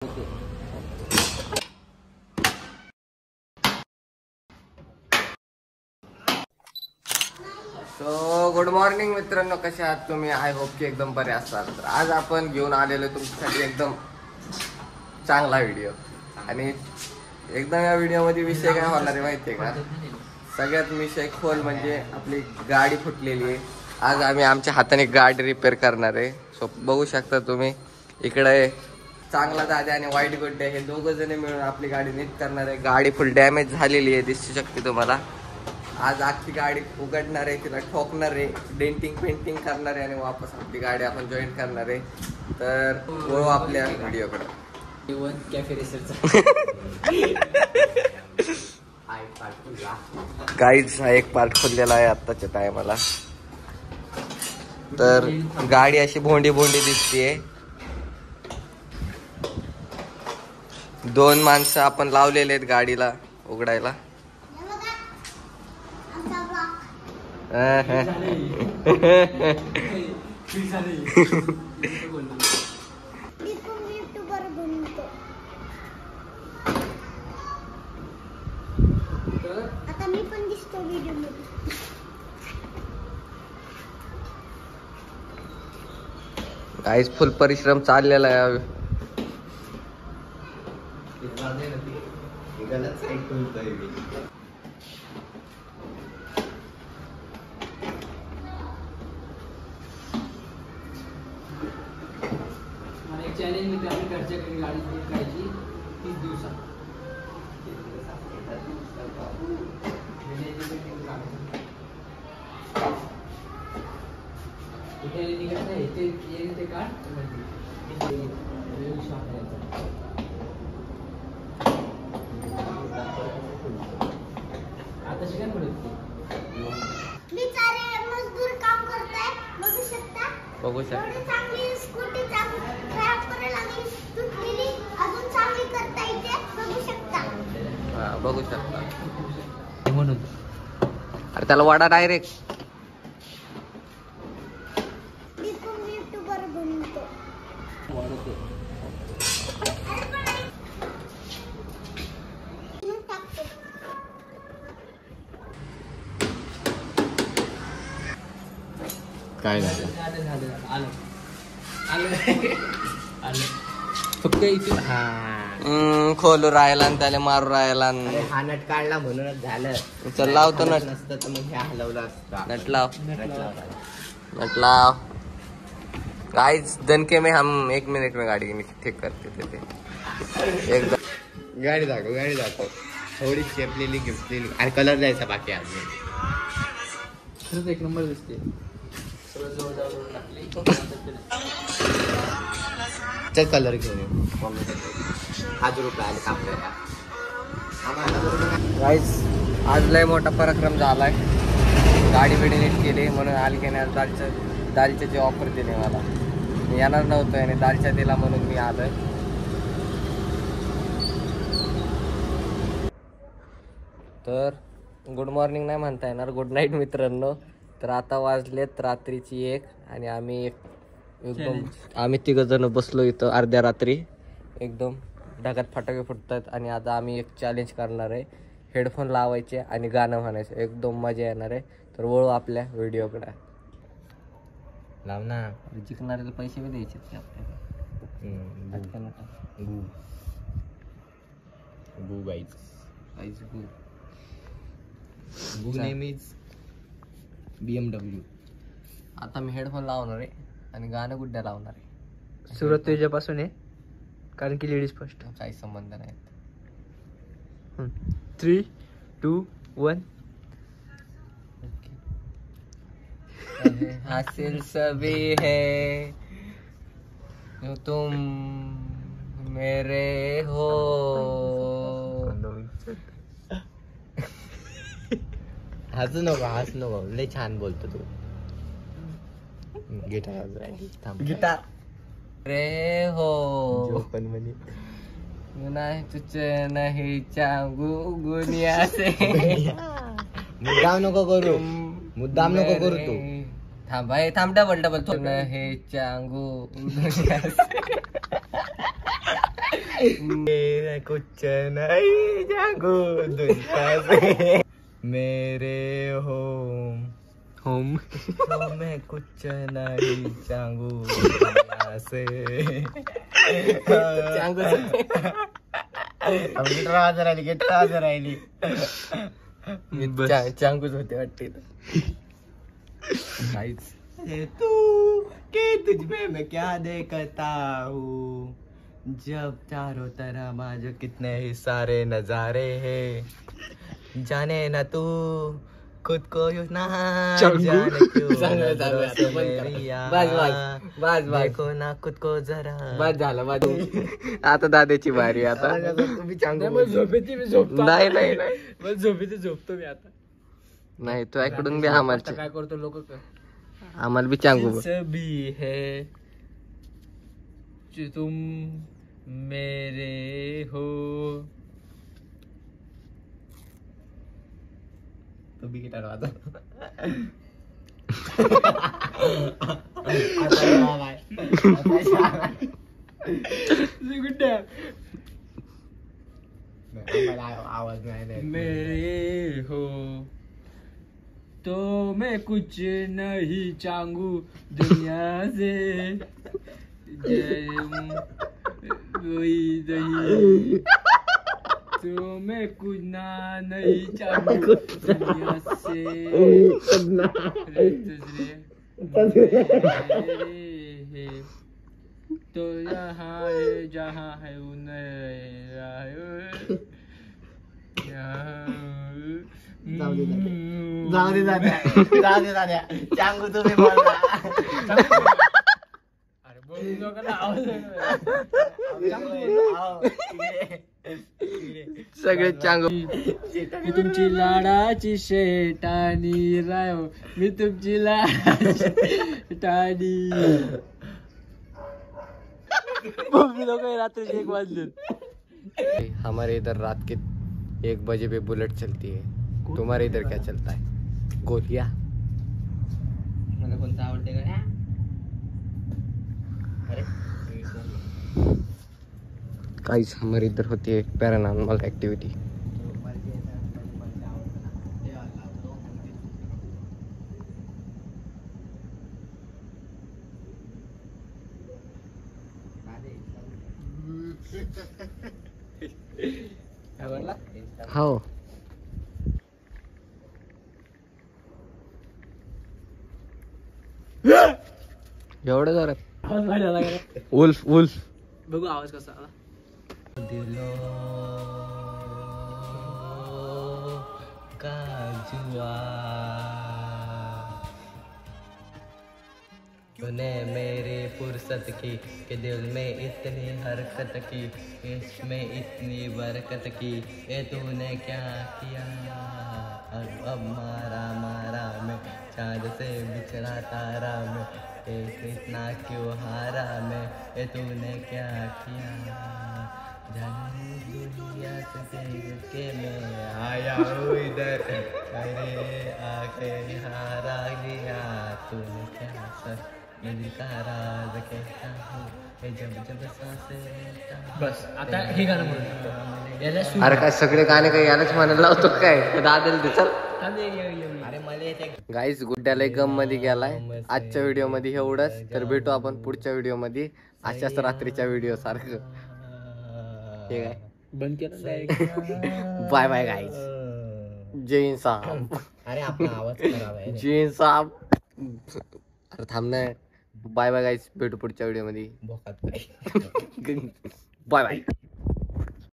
So good morning मित्रांनो, कसे आहात तुम्ही? आय होप की एकदम बरे असाल. तर आज आपण घेऊन आलेलो तुमच्यासाठी एकदम चांगला व्हिडिओ. आणि एकदम या व्हिडिओमध्ये विषय काय होणार आहे माहिती आहे का? सगळ्यात विषय खोल म्हणजे आपली गाडी फुटलेली आहे. आज आम्ही आमच्या हाताने गाडी रिपेअर करणार आहे. सो बघू शकता तुम्ही इकडे चांगला दादा आणि वाईट गुड्डे हे दोघं जण मिळून आपली गाडी नीट करणार आहे. गाडी फुल डॅमेज झालेली आहे, दिसू शकते तुम्हाला. आज आखी गाडी उघडणार आहे, तिला ठोकणार आहे, डेंटिंग पेंटिंग करणार आहे आणि वापस आपली गाडी आपण जॉईन करणार आहे. तर वळू आपल्या व्हिडिओकडे. काहीच हा एक पार्ट खोललेला आहे आत्ताच्या टायमाला. तर गाडी अशी भोंडी भोंडी दिसतीये. 2 माणसं आपण लावलेले आहेत गाडीला उघडायला. आता मी पण दिसतो व्हिडिओ मध्ये. काहीच फुल परिश्रम चाललेला आहे. चॅलेंज मी त्याने घरच्या घरी गाडी विकायची 30 दिवसात. इथे निघायचं आहे ते काढ आता शिकाय पडत बिचारे मजदूर काम करताय. बघू शकता. एवढी चांगली स्कूटी करायला आणि तुटलेली अजून चांगली करता येते. बघू शकता. हा बघू शकता म्हणून. अरे त्याला वाडा डायरेक्ट. यूट्यूबर बनतो. काय झालं? फक्त इथे खोलू राहिला आणि त्याला मारू राहिला. हा नट काढला म्हणूनच झालं. चल लावतो नट. नसतं तर मग हे हलवलं असतं. नट लाव. नट लाव. गाइस दणके में हम 1 मिनट में गाड़ी ठीक करते थे. एकदम गाडी दाखव थोडी शेपलेली गिफ्टलेली आणि कलर द्यायचा बाकी अजून. खरंच एक नंबर दिसते. चल कलर घेऊन येऊ. 1000 रुपये आले आपल्याला. गाइस आज लय मोठा पराक्रम झालाय. गाडी बिडी नीट केली म्हणून आलकेने दालचे ऑफर दिले मला. मी येणार नव्हतो आणि दालच्या दिला म्हणून मी आलोय. तर गुड मॉर्निंग नाही म्हणता येणार, गुड नाईट मित्रांनो. तर आता वाजलेत रात्रीची 1 आणि आम्ही 3 जण बसलो इथं अर्ध्या रात्री. एकदम ढगात फटाके फुटतात आणि आता आम्ही एक चॅलेंज करणार आहे. हेडफोन लावायचे आणि गाणं म्हणायचं. एकदम मजा येणार आहे. तर वळू आपल्या व्हिडिओकडे. लाव ना. जिंकणाऱ्याला पैसे बी द्यायचे आपल्याला. गू गाईज गू नेम इज BMW. आता मी हेडफोन लावणार आहे आणि गाणं गुड्ड्या लावणार आहे. सुरुवात तुझ्यापासून आहे कारण की लेडीज फर्स्ट. काही संबंध नाही. 3, 2, 1. हासिल सभी है जो तुम मेरे हो. हसू नको लय छान बोलतो तू. गिटार रे हो पण म्हणे नाही तुझ नाही चांगू गुनिया से. मुद्दाम नको करू तू. थांब डबल हे चांगू. मेरा कुछ नहीं जागो दुनिया से मेरे होम तो मैं कुछ नहीं चाहूँ दुनिया से गिटार राहिली चांगूच होते वाटते काहीच. तू के तुझ में मैं क्या देखता हूँ जब चारों तरफ माजो कितने ही सारे नजारे हैं जाने ना तू खुद को यूं ना जाने क्यों नजरों से मेरी बस देखो ना खुद को जरा बस झालं बस. आता दादाची बारी आता. तुम्ही चांगलं नाही नाही नाही झोपतो मी आता. नाही तू ऐकडून बी आम्हाला काय करतो लोक आम्हाला बी चांगू भी है जो तुम मेरे हो. तू बी गिटार वाजव आवाज नाही मेरे हो तो मैं कुछ नहीं चाहूँ दुनिया से वही नहीं तो मैं कुछ ना नहीं चाहूँ दुनिया से मेरे है तो यहाँ है जहाँ है जाऊ दे दाद्या चांगू तुम्ही बोलला अरे बोलू नका ना, आवाज सगळे चांगू. मी तुमची लाडाची शेटानी रायो मी तुमची लाडाची शेटानी. लोक रात्री 1 वाजले. हमारे इधर रात के 1 बजे पे बुलेट चलती है. तुम्हारे इधर क्या चलता है? गोलियां. मला कोणतं आवडते का अरे काहीच हमारे इधर होती है पैरानॉर्मल एक्टिविटी. हो एवढं जोरात. आवाज भारी आला का? उल्फ उल्फ. बघू आवाज कसा आला. दिलों का जुआ तूने मेरी फुर्सत की कि दिल में इतनी हरकत की इसमें इतनी बरकत की ये तूने क्या किया अब मारा मारा मैं चांद से बिछड़ा तारा मैं इतना क्यों हारा मैं ये तूने क्या किया जाने दुनिया से देख के मैं आया हूँ इधर अरे आके हारा गया तूने क्या सर दिल का राज कहता हूँ जब जब सांसें लेता हूँ. बस आता हे गाणं म्हणून याला सूर. अरे काय सगळे गाणे काही यालाच म्हणायला लावतो काय दादल ते चल. अरे मला येते गाईस गुड्ड्याला गम मध्ये गेलाय. आजच्या व्हिडिओ मध्ये एवढंच. तर भेटू आपण पुढच्या व्हिडिओ मध्ये अशाच रात्रीच्या व्हिडिओ सारखं. हे काय बंद केलं. बाय बाय गाईस. जय हिंद साहब. अरे आपला आवाज खराब आहे जय हिंद साहब. अरे थांब ना. बाय बाय गाईस. भेटू पुढच्या व्हिडिओ मध्ये. बोकात बाय बाय.